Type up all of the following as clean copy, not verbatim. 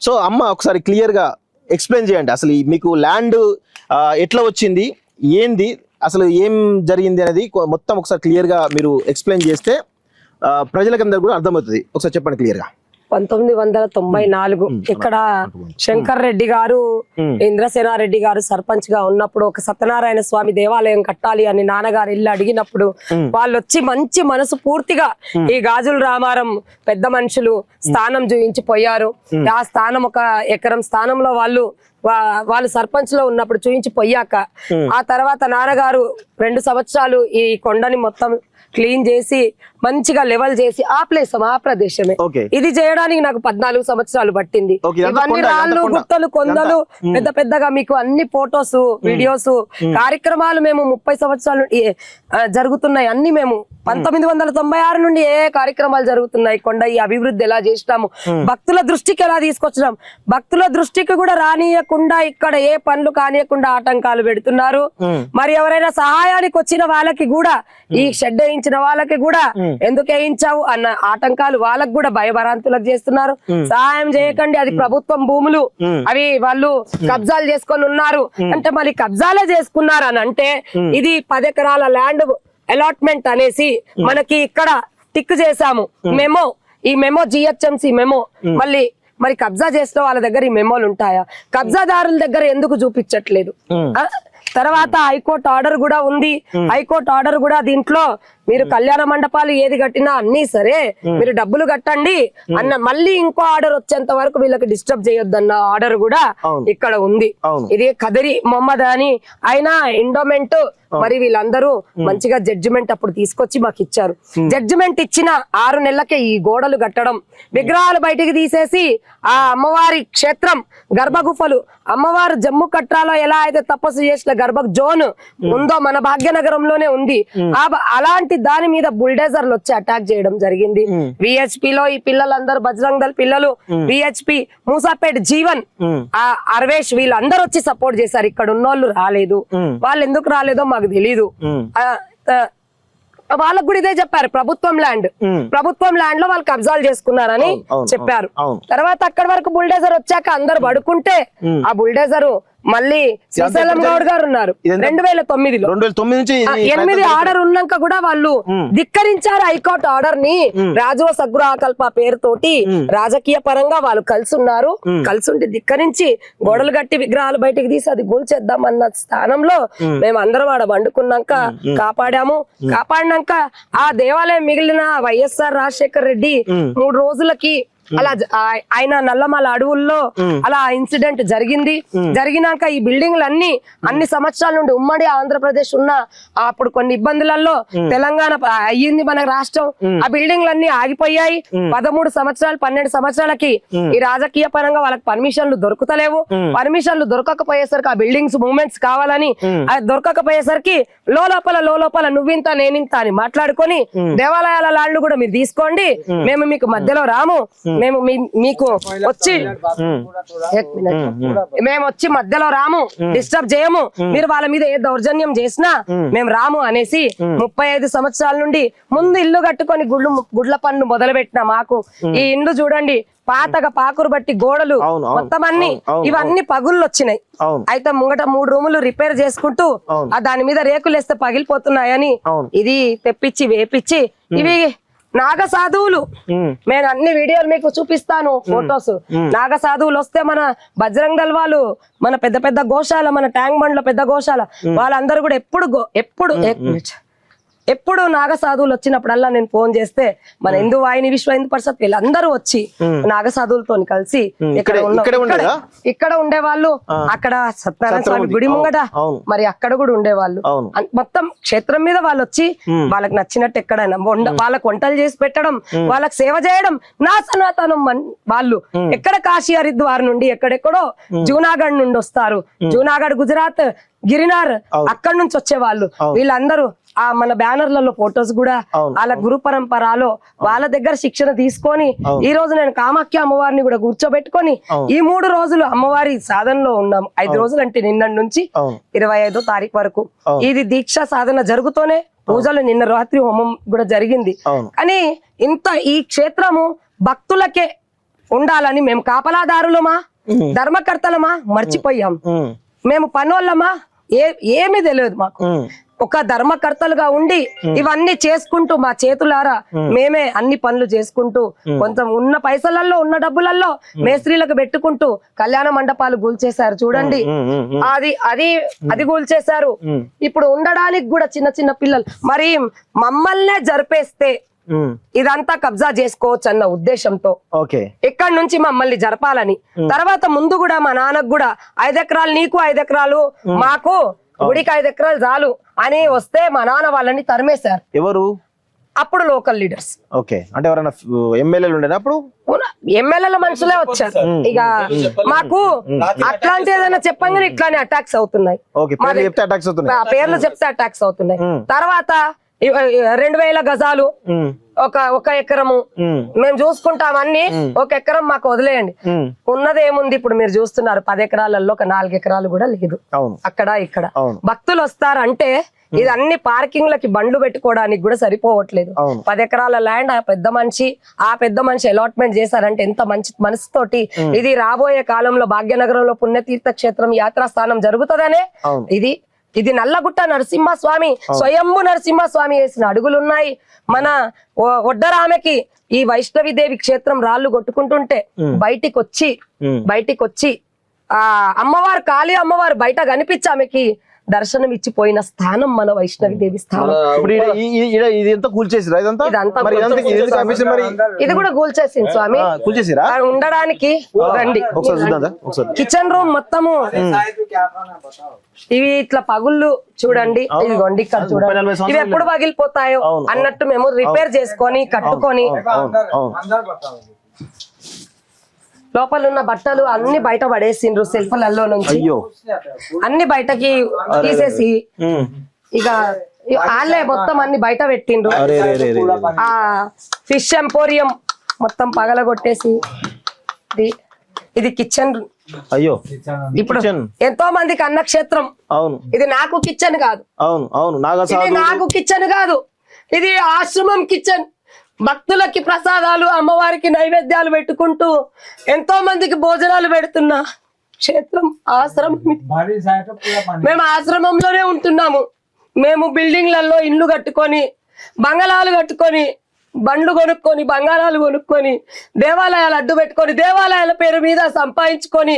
So అమ్మ ఒకసారి clear గా ఎక్స్ప్లెయిన్ చేయండి, అసలు మీకు ల్యాండ్ ఎట్లా వచ్చింది, ఏంది, అసలు ఏం జరిగింది అనేది మొత్తం ఒకసారి క్లియర్ గా మీరు ఎక్స్ప్లెయిన్ చేస్తే ప్రజలకందరూ కూడా అర్థమవుతుంది. ఒకసారి చెప్పండి క్లియర్ గా. 1994 ఇక్కడ శంకర్ రెడ్డి గారు, ఇంద్రసేనారెడ్డి గారు సర్పంచ్ గా ఉన్నప్పుడు ఒక సత్యనారాయణ స్వామి దేవాలయం కట్టాలి అని నాన్నగారు ఇల్లు అడిగినప్పుడు వాళ్ళు వచ్చి మంచి మనసు పూర్తిగా ఈ గాజుల రామారం పెద్ద మనుషులు స్థానం చూయించిపోయారు. ఆ స్థానం ఒక ఎకరం స్థానంలో వాళ్ళు సర్పంచ్ లో ఉన్నప్పుడు చూయించిపోయాక ఆ తర్వాత నాన్నగారు 2 సంవత్సరాలు ఈ కొండని మొత్తం క్లీన్ చేసి మంచిగా లెవెల్ చేసి ఆ ప్లేస్ ఆ ప్రదేశమే ఇది చేయడానికి నాకు 14 సంవత్సరాలు పట్టింది. ఇవన్నీ రాళ్ళు గుట్టలు కొండలు పెద్ద పెద్దగా మీకు అన్ని ఫొటోస్ వీడియోస్ కార్యక్రమాలు మేము 30 సంవత్సరాలు జరుగుతున్నాయి. అన్ని మేము 1996 నుండి ఏ కార్యక్రమాలు జరుగుతున్నాయి, కొండ ఈ అభివృద్ధి ఎలా చేసినాము, భక్తుల దృష్టికి ఎలా తీసుకొచ్చినాం, భక్తుల దృష్టికి కూడా రానియకుండా ఇక్కడ ఏ పనులు కానియకుండా ఆటంకాలు పెడుతున్నారు. మరి ఎవరైనా సహాయానికి వచ్చిన వాళ్ళకి కూడా ఈ షెడ్ వేయించిన వాళ్ళకి కూడా ఎందుకు వేయించావు అన్న ఆటంకాలు వాళ్ళకు కూడా భయభరాంతులకు చేస్తున్నారు. సహాయం చేయకండి, అది ప్రభుత్వం భూములు, అవి వాళ్ళు కబ్జాలు చేసుకొని ఉన్నారు అంటే మళ్ళీ కబ్జాలే చేసుకున్నారు అని అంటే ఇది 10 ఎకరాల ల్యాండ్ అలాట్మెంట్ అనేసి మనకి ఇక్కడ టిక్ చేసాము మెమో. ఈ మెమో GHMC మెమో మరి కబ్జా చేసిన వాళ్ళ దగ్గర ఈ మెమోలు ఉంటాయా? కబ్జాదారుల దగ్గర ఎందుకు చూపించట్లేదు? తర్వాత హైకోర్టు ఆర్డర్ కూడా ఉంది. హైకోర్టు ఆర్డర్ కూడా దీంట్లో మీరు కళ్యాణ మండపాలు ఏది కట్టినా అన్ని సరే మీరు డబ్బులు కట్టండి అన్న మళ్ళీ ఇంకో ఆర్డర్ వచ్చేంత వరకు వీళ్ళకి డిస్టర్బ్ చేయొద్దన్న ఆర్డర్ కూడా ఇక్కడ ఉంది. ఇది కదిరి మొహమ్మద్ అని ఆయన ఎండోమెంట్ మరి వీళ్ళందరూ మంచిగా జడ్జిమెంట్ అప్పుడు తీసుకొచ్చి మాకు ఇచ్చారు. జడ్జిమెంట్ ఇచ్చిన 6 నెలలకే ఈ గోడలు కట్టడం, విగ్రహాలు బయటికి తీసేసి ఆ అమ్మవారి క్షేత్రం గర్భగుఫలు, అమ్మవారు జమ్ము కట్రాలో ఎలా అయితే తపస్సు చేసిన గర్భ జోన్ ఉందో మన భాగ్యనగరంలోనే ఉంది. అలాంటి దాని మీద బుల్డేజర్లు వచ్చి అటాక్ చేయడం జరిగింది. VHP లో ఈ పిల్లలందరూ బజరంగ్ దళ్ పిల్లలు, VHP మూసాపేట్ జీవన్, అర్వేష్ వీళ్ళందరూ వచ్చి సపోర్ట్ చేశారు. ఇక్కడ ఉన్నోళ్ళు రాలేదు. వాళ్ళు ఎందుకు రాలేదో మాకు తెలీదు. వాళ్ళకు కూడా ఇదే చెప్పారు, ప్రభుత్వం ల్యాండ్ లో వాళ్ళు కబ్జాలు చేసుకున్నారని చెప్పారు. తర్వాత అక్కడి వరకు బుల్డేజర్ వచ్చాక అందరు పడుకుంటే ఆ బుల్డేజర్ మళ్ళీ శ్రీశైలం గౌడ్ గారు ఉన్నారు 2009లో 8 ఆర్డర్ ఉన్నాక కూడా వాళ్ళు ధిక్కరించారు హైకోర్టు ఆర్డర్ ని. రాజువ సగృహకల్ప పేరుతోటి రాజకీయ పరంగా వాళ్ళు కలిసి ఉన్నారు. కలిసి ఉండి ధిక్కరించి గోడలు కట్టి విగ్రహాలు బయటికి తీసి అది గూల్చేద్దాం అన్న స్థానంలో మేము అందరం ఆడ వండుకున్నాక కాపాడినాక ఆ దేవాలయం మిగిలిన వైఎస్ఆర్ రాజశేఖర్ రెడ్డి 3 రోజులకి అలా ఆయన నల్లమల అడవుల్లో అలా ఇన్సిడెంట్ జరిగినాక ఈ బిల్డింగ్లు అన్ని సంవత్సరాల నుండి ఉమ్మడి ఆంధ్రప్రదేశ్ ఉన్న అప్పుడు కొన్ని ఇబ్బందులలో తెలంగాణ అయ్యింది మన రాష్ట్రం. ఆ బిల్డింగ్లన్నీ ఆగిపోయాయి. 13 సంవత్సరాలు 12 సంవత్సరాలకి ఈ రాజకీయ పరంగా వాళ్ళకి పర్మిషన్లు దొరుకుతలేవు. పర్మిషన్లు దొరకకపోయేసరికి ఆ బిల్డింగ్స్ మూవ్మెంట్స్ కావాలని దొరకకపోయేసరికి లోపల నువ్వింత నేనింత అని మాట్లాడుకొని దేవాలయాల ల్యాండ్లు కూడా మీరు తీసుకోండి, మేము మీకు మధ్యలో రాము, మేము వచ్చి మధ్యలో రాము, డిస్టర్బ్ చేయము, మీరు వాళ్ళ మీద ఏ దౌర్జన్యం చేసినా మేము రాము అనేసి 35 సంవత్సరాల నుండి ముందు ఇల్లు కట్టుకొని గుడ్ల పన్ను మొదలు పెట్టిన మాకు ఈ ఇండ్లు చూడండి పాతగా పాకురు బట్టి గోడలు మొత్తం ఇవన్నీ పగుళ్ళు వచ్చినాయి. అయితే ముంగట 3 రూములు రిపేర్ చేసుకుంటూ దాని మీద రేకులు వేస్తే పగిలిపోతున్నాయని ఇది తెప్పించి వేపించి ఇవి నాగ సాధువులు, నేను అన్ని వీడియోలు మీకు చూపిస్తాను ఫొటోస్. నాగ సాధువులు వస్తే మన బజరంగ్ దళ్ వాళ్ళు, మన పెద్ద గోశాల, మన ట్యాంక్ బండ్ లో పెద్ద గోశాల వాళ్ళందరూ కూడా ఎప్పుడు నాగ సాధువులు వచ్చినప్పుడల్లా నేను ఫోన్ చేస్తే మన హిందూ వాహిని విశ్వ హిందూ పరిషత్ వీళ్ళందరూ వచ్చి నాగ సాధువులతో కలిసి ఇక్కడ ఉండేవాళ్ళు. అక్కడ సత్యనారాయణ స్వామి గుడి ముంగట మరి అక్కడ కూడా ఉండేవాళ్ళు. మొత్తం క్షేత్రం మీద వాళ్ళు వచ్చి వాళ్ళకి నచ్చినట్టు ఎక్కడైనా వాళ్ళకి వంటలు చేసి పెట్టడం, వాళ్ళకి సేవ చేయడం నా సనాతనం. వాళ్ళు ఎక్కడ కాశీ హరిద్వార్ నుండి ఎక్కడెక్కడో జూనాగఢ్ నుండి వస్తారు. జూనాగఢ్ గుజరాత్ గిరినార్ అక్కడ నుంచి వచ్చేవాళ్ళు వీళ్ళందరూ. మన బ్యానర్లలో ఫొటోస్ కూడా వాళ్ళ గురు పరంపరలో వాళ్ళ దగ్గర శిక్షణ తీసుకొని ఈ రోజు నేను కామాఖ్య అమ్మవారిని కూడా కూర్చోబెట్టుకొని ఈ 3 రోజులు అమ్మవారి సాధనలో ఉన్నాం. 5 రోజులు అంటే నిన్న నుంచి 25వ తారీఖు వరకు ఇది దీక్ష సాధన జరుగుతూనే పూజలు, నిన్న రాత్రి హోమం కూడా జరిగింది. కానీ ఈ క్షేత్రము భక్తులకే ఉండాలని మేము కాపలాదారులమా ధర్మకర్తలమా మర్చిపోయాం. మేము పనోళ్ళమా ఏమీ తెలియదు మాకు. ఒక ధర్మకర్తలుగా ఉండి ఇవన్నీ చేసుకుంటూ మా చేతులారా మేమే అన్ని పనులు చేసుకుంటూ కొంచెం ఉన్న పైసలలో ఉన్న డబ్బులలో మేస్త్రీలకు పెట్టుకుంటూ కళ్యాణ మండపాలు కూల్చేశారు చూడండి. అది కూల్చేశారు. ఇప్పుడు ఉండడానికి కూడా చిన్న చిన్న పిల్లలు మరి మమ్మల్నే జరిపేస్తే ఇదంతా కబ్జా చేసుకోవచ్చు అన్న ఉద్దేశంతో ఇక్కడి నుంచి మమ్మల్ని జరపాలని, తర్వాత ముందు కూడా మా నాన్నకు కూడా 5 ఎకరాలు నీకు 5 ఎకరాలు మాకు గుడికి 5 ఎకరాలు చాలు అని వస్తే మా నాన్న వాళ్ళని తరిమేశారు. ఎవరు అప్పుడు లోకల్ లీడర్స్. ఓకే, అంటే ఎవరైనా ఎమ్మెల్యేలు ఉండేనా అప్పుడు? ఎమ్మెల్యేల మనుషులే వచ్చారు. ఇక మాకు అట్లాంటి ఏదైనా చెప్పంగానే ఇట్లానే అటాక్స్ అవుతున్నాయి. పేర్లు చెప్తే అటాక్స్ అవుతున్నాయి. తర్వాత 2000 గజాలు ఒక ఎకరము మేము చూసుకుంటాం అన్ని, 1 ఎకరం మాకు వదిలేయండి. ఉన్నది ఏముంది ఇప్పుడు మీరు చూస్తున్నారు 10 ఎకరాలలో ఒక 4 ఎకరాలు కూడా లేదు అక్కడ ఇక్కడ. భక్తులు వస్తారంటే ఇది అన్ని పార్కింగ్లకి బండ్లు పెట్టుకోవడానికి కూడా సరిపోవట్లేదు. 10 ఎకరాల ల్యాండ్ ఆ పెద్ద మనిషి అలాట్మెంట్ చేశారంటే ఎంత మంచి మనసుతోటి. ఇది రాబోయే కాలంలో భాగ్యనగరంలో పుణ్యతీర్థ క్షేత్రం యాత్రాస్థానం జరుగుతుందనే ఇది నల్లగుట్ట నరసింహస్వామి స్వయంభు నరసింహస్వామి వేసిన అడుగులున్నాయి. మన ఒడ్డరామెకి ఈ వైష్ణవిదేవి క్షేత్రం రాళ్ళు కొట్టుకుంటుంటే బయటికి వచ్చి ఆ అమ్మవారు కాళీ అమ్మవారు బయట కనిపించి ఆమెకి దర్శనం ఇచ్చిపోయిన స్థానం మన వైష్ణవిదేవి స్థానం. ఇది కూడా కూల్చేసింది స్వామి. ఉండడానికి రండి. కిచెన్ రూమ్ మొత్తము ఇవి ఇట్లా పగుళ్ళు చూడండి, ఇదిగోండి ఇక్కడ చూడండి. ఇవి ఎప్పుడు పగిలిపోతాయో అన్నట్టు మేము రిపేర్ చేసుకొని కట్టుకొని లోపల ఉన్న బట్టలు అన్ని బయట పడేసిండ్రు. సెల్ఫ్లలో నుంచి అన్ని బయటకి తీసేసి ఇక వాళ్ళే మొత్తం అన్ని బయట పెట్టిండ్రు. ఆ ఫిష్ ఎంపోరియం మొత్తం పగలగొట్టేసి ఇది కిచెన్. అయ్యో, ఇప్పుడు ఎంతో మందికి అన్నక్షేత్రం. ఇది నాకు కిచెన్ కాదు, నాకు కిచెన్ కాదు, ఇది ఆశ్రమం కిచెన్. భక్తులకి ప్రసాదాలు అమ్మవారికి నైవేద్యాలు పెట్టుకుంటూ ఎంతో మందికి భోజనాలు పెడుతున్నా క్షేత్రం ఆశ్రమం. మేము ఆశ్రమంలోనే ఉంటున్నాము. మేము బిల్డింగ్లలో ఇల్లు కట్టుకొని బంగళాలు కట్టుకొని బండ్లు కొనుక్కొని బంగారాలు కొనుక్కొని దేవాలయాలు అడ్డు పెట్టుకొని దేవాలయాల పేరు మీద సంపాదించుకొని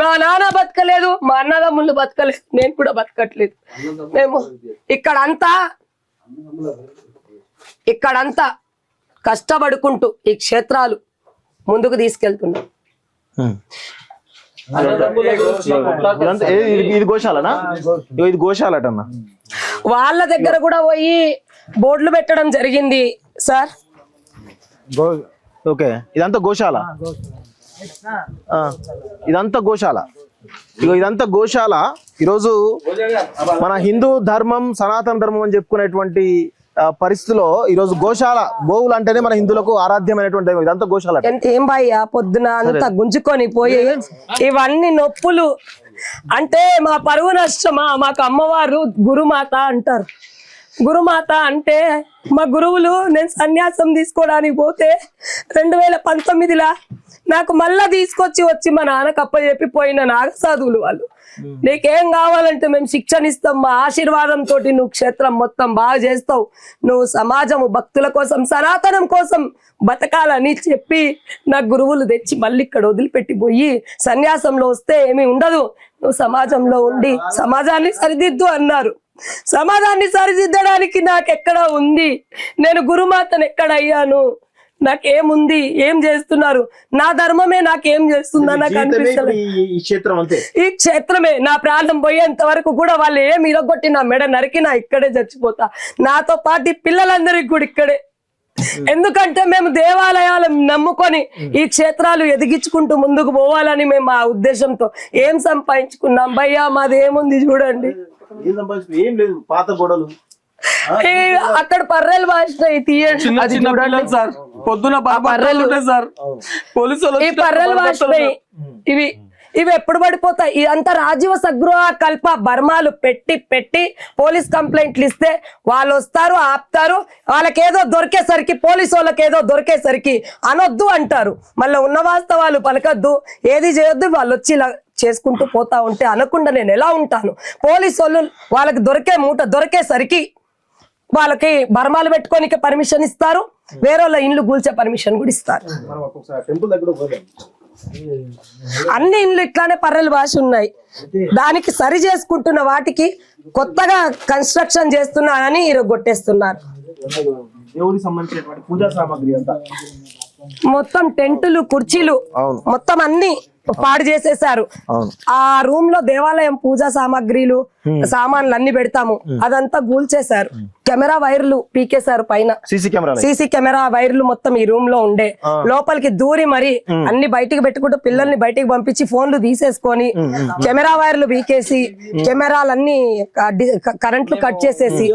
మా నాన్న బతకలేదు, మా అన్నదమ్ముళ్ళు బతకలేదు, నేను కూడా బతకట్లేదు. మేము ఇక్కడంతా కష్టపడుకుంటూ ఈ క్షేత్రాలు ముందుకు తీసుకెళ్తున్నాం. ఇది గోశాలనా? ఇది గోశాలటన్నా. వాళ్ళ దగ్గర కూడా పోయి బోర్డులు పెట్టడం జరిగింది సార్. ఓకే, ఇదంతా గోశాల. ఇదంతా గోశాల. ఇదంతా గోశాల. ఈరోజు మన హిందూ ధర్మం సనాతన ధర్మం అని చెప్పుకునేటువంటి పరిస్థితిలో ఈరోజు గోశాల, గోవులు అంటేనే మన హిందువులకు ఆరాధ్యమైనటువంటి ఇదంతా గోశాల. ఏం భయ్యా పొద్దున అంతా గుంజుకొని పోయి ఇవన్నీ నొప్పులు అంటే మా పరువు నష్టమా? మాకు అమ్మవారు గురుమాత అంటారు. గురుమాత అంటే మా గురువులు నేను సన్యాసం తీసుకోవడానికి పోతే 2019 నాకు మళ్ళా వచ్చి మా నాన్నకు అప్పచెప్పి పోయిన నాగసాధువులు వాళ్ళు. నీకేం కావాలంటే మేము శిక్షణ ఇస్తాం, మా ఆశీర్వాదంతో నువ్వు క్షేత్రం మొత్తం బాగా చేస్తావు, నువ్వు సమాజము భక్తుల కోసం సనాతనం కోసం బతకాలని చెప్పి నా గురువులు తెచ్చి మళ్ళీ ఇక్కడ వదిలిపెట్టి పోయి సన్యాసంలో వస్తే ఏమీ ఉండదు, నువ్వు సమాజంలో ఉండి సమాజాన్ని సరిదిద్దు అన్నారు. సమాజాన్ని సరిదిద్దడానికి నాకెక్కడ ఉంది? నేను గురుమాతను ఎక్కడ అయ్యాను? నాకేముంది? ఏం చేస్తున్నారు? నా ధర్మమే నాకేం చేస్తుందా నాకు అనిపిస్తుంది. ఈ క్షేత్రమే నా ప్రాణం పోయేంత వరకు కూడా వాళ్ళు ఏం ఇరగొట్టినా మెడ నరికినా ఇక్కడే చచ్చిపోతా, నాతో పాటు పిల్లలందరికీ కూడా ఇక్కడే. ఎందుకంటే మేము దేవాలయాలను నమ్ముకొని ఈ క్షేత్రాలు ఎదిగించుకుంటూ ముందుకు పోవాలని మేము ఆ ఉద్దేశంతో ఏం సంపాదించుకున్నాం భయ్యా? మాది ఏముంది చూడండి. పాత గొడవలు అక్కడ పర్రెలు వాసినాయి, తీయండి సార్. పొద్దున పర్రెలు సార్, పోలీసులు ఈ పర్రెలు వాసినాయి. ఇవి ఎప్పుడు పడిపోతాయి? ఇదంతా రాజీవ సగృహ కల్ప బర్మాలు పెట్టి పెట్టి పోలీస్ కంప్లైంట్లు ఇస్తే వాళ్ళు వస్తారు, ఆపుతారు. వాళ్ళకేదో దొరికేసరికి, పోలీసు వాళ్ళకి ఏదో దొరికేసరికి అనొద్దు అంటారు. మళ్ళీ ఉన్న వాస్తవాలు పలకద్దు, ఏది చేయొద్దు, వాళ్ళు వచ్చి ఇలా చేసుకుంటూ పోతా ఉంటే అనకుండా నేను ఎలా ఉంటాను? పోలీసు వాళ్ళు వాళ్ళకి దొరికే మూట దొరికేసరికి వాళ్ళకి బర్మాలు పెట్టుకోనికి పర్మిషన్ ఇస్తారు, వేరే వాళ్ళ ఇండ్లు కూల్చే పర్మిషన్ కూడా ఇస్తారు. అన్ని ఇండ్లు ఇట్లానే పర్రెలు భాష ఉన్నాయి. దానికి సరి చేసుకుంటున్న వాటికి కొత్తగా కన్స్ట్రక్షన్ చేస్తున్నారని కొట్టేస్తున్నారు. దేవుడికి సంబంధించినటువంటి పూజా సామాగ్రి అంతా మొత్తం టెంటులు, కుర్చీలు మొత్తం అన్ని పాడు చేసేసారు. ఆ రూమ్ లో దేవాలయం పూజా సామాగ్రిలు, సామాన్లు అన్ని పెడతాము, అదంతా కూల్చేశారు. కెమెరా వైర్లు పీకేశారు పైన. సీసీ కెమెరా వైర్లు మొత్తం ఈ రూమ్ లో ఉండే లోపలికి దూరి మరి అన్ని బయటికి పెట్టుకుంటూ పిల్లల్ని బయటికి పంపించి ఫోన్లు తీసేసుకొని కెమెరా వైర్లు పీకేసి కెమెరాలన్నీ కరెంట్లు కట్ చేసేసి